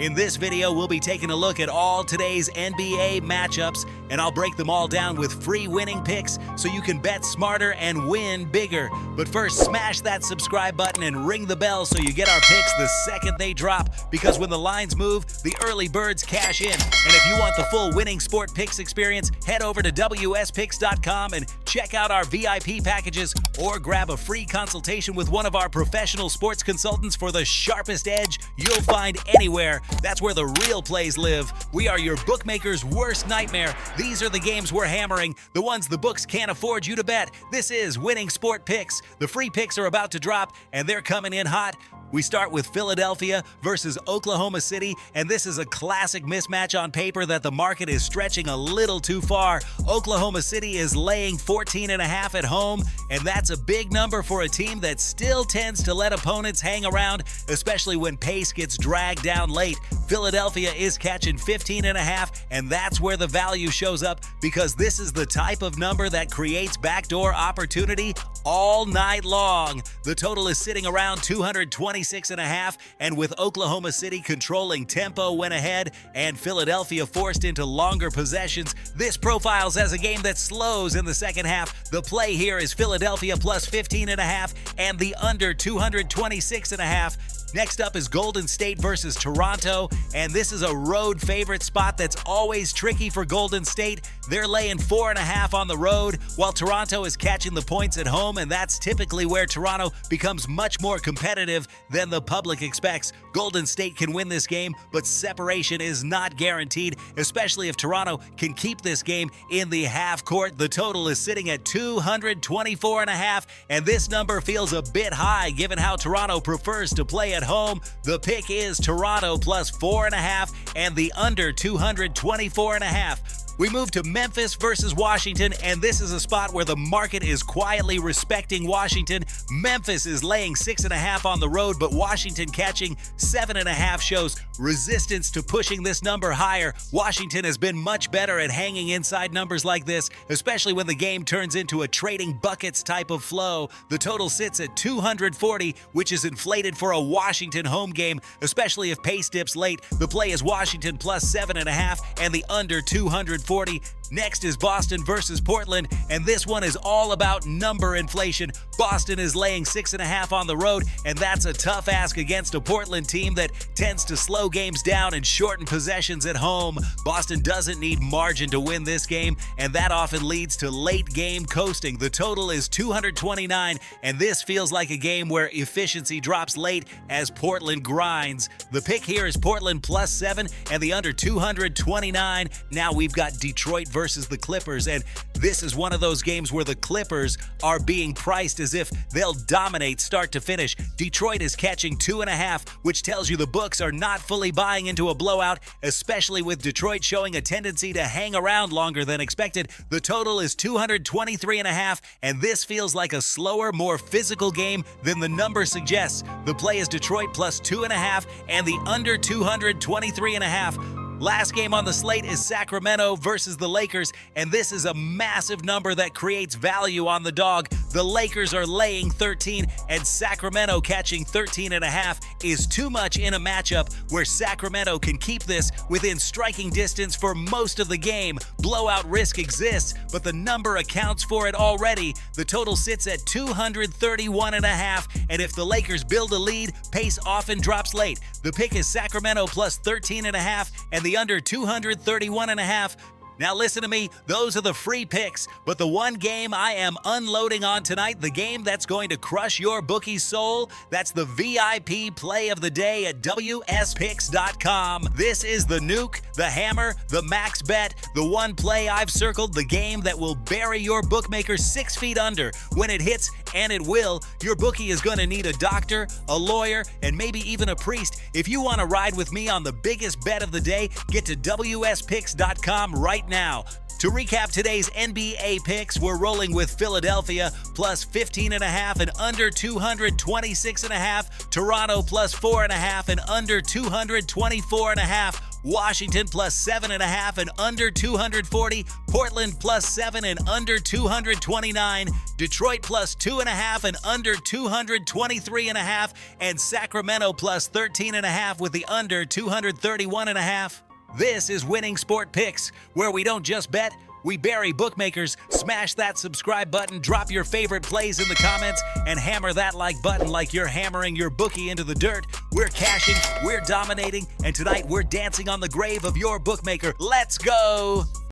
In this video, we'll be taking a look at all today's NBA matchups, and I'll break them all down with free winning picks so you can bet smarter and win bigger. But first, smash that subscribe button and ring the bell so you get our picks the second they drop, because when the lines move, the early birds cash in. And if you want the full winning sport picks experience, head over to wspicks.com and check out our VIP packages, or grab a free consultation with one of our professional sports consultants for the sharpest edge you'll find anywhere. That's where the real plays live. We are your bookmaker's worst nightmare. These are the games we're hammering, the ones the books can't afford you to bet. This is Winning Sport Picks. The free picks are about to drop, and they're coming in hot. We start with Philadelphia versus Oklahoma City, and this is a classic mismatch on paper that the market is stretching a little too far. Oklahoma City is laying 14.5 at home, and that's a big number for a team that still tends to let opponents hang around, especially when pace gets dragged down late. Philadelphia is catching 15.5, and that's where the value shows up, because this is the type of number that creates backdoor opportunity all night long. The total is sitting around 226.5, and with Oklahoma City controlling tempo when ahead and Philadelphia forced into longer possessions, this profiles as a game that slows in the second half. The play here is Philadelphia plus 15.5 and the under 226.5. Next up is Golden State versus Toronto, and this is a road favorite spot that's always tricky for Golden State. They're laying 4.5 on the road, while Toronto is catching the points at home, and that's typically where Toronto becomes much more competitive than the public expects. Golden State can win this game, but separation is not guaranteed, especially if Toronto can keep this game in the half court. The total is sitting at 224.5, and this number feels a bit high given how Toronto prefers to play at home. The pick is Toronto plus 4.5 and the under 224.5. We move to Memphis versus Washington, and this is a spot where the market is quietly respecting Washington. Memphis is laying 6.5 on the road, but Washington catching 7.5 shows resistance to pushing this number higher. Washington has been much better at hanging inside numbers like this, especially when the game turns into a trading buckets type of flow. The total sits at 240, which is inflated for a Washington home game, especially if pace dips late. The play is Washington plus 7.5 and the under 240. Next is Boston versus Portland, and this one is all about number inflation. Boston is laying 6.5 on the road, and that's a tough ask against a Portland team that tends to slow games down and shorten possessions at home. Boston doesn't need margin to win this game, and that often leads to late game coasting. The total is 229, and this feels like a game where efficiency drops late as Portland grinds. The pick here is Portland plus 7 and the under 229. Now we've got Detroit versus the Clippers, and this is one of those games where the Clippers are being priced as if they'll dominate start to finish. Detroit is catching 2.5, which tells you the books are not fully buying into a blowout, especially with Detroit showing a tendency to hang around longer than expected. The total is 223.5, and this feels like a slower, more physical game than the number suggests. The play is Detroit plus 2.5 and the under 223.5. Last game on the slate is Sacramento versus the Lakers, and this is a massive number that creates value on the dog. The Lakers are laying 13, and Sacramento catching 13.5 is too much in a matchup where Sacramento can keep this within striking distance for most of the game. Blowout risk exists, but the number accounts for it already. The total sits at 231.5, and if the Lakers build a lead, pace often drops late. The pick is Sacramento plus 13.5 and the under 231.5. Now listen to me, those are the free picks, but the one game I am unloading on tonight, the game that's going to crush your bookie's soul, that's the VIP play of the day at wspicks.com. This is the nuke, the hammer, the max bet, the one play I've circled, the game that will bury your bookmaker 6 feet under. When it hits, and it will, your bookie is going to need a doctor, a lawyer, and maybe even a priest. If you want to ride with me on the biggest bet of the day, get to wspicks.com right now. To recap today's NBA picks, we're rolling with Philadelphia plus 15.5 and under 226.5, Toronto plus 4.5 and under 224.5, Washington plus 7.5 and under 240. Portland plus 7 and under 229. Detroit plus 2.5 and under 223.5. And Sacramento plus 13.5 with the under 231.5. This is Winning Sport Picks, where we don't just bet, we bury bookmakers. Smash that subscribe button, drop your favorite plays in the comments, and hammer that like button like you're hammering your bookie into the dirt. We're cashing, we're dominating, and tonight we're dancing on the grave of your bookmaker. Let's go!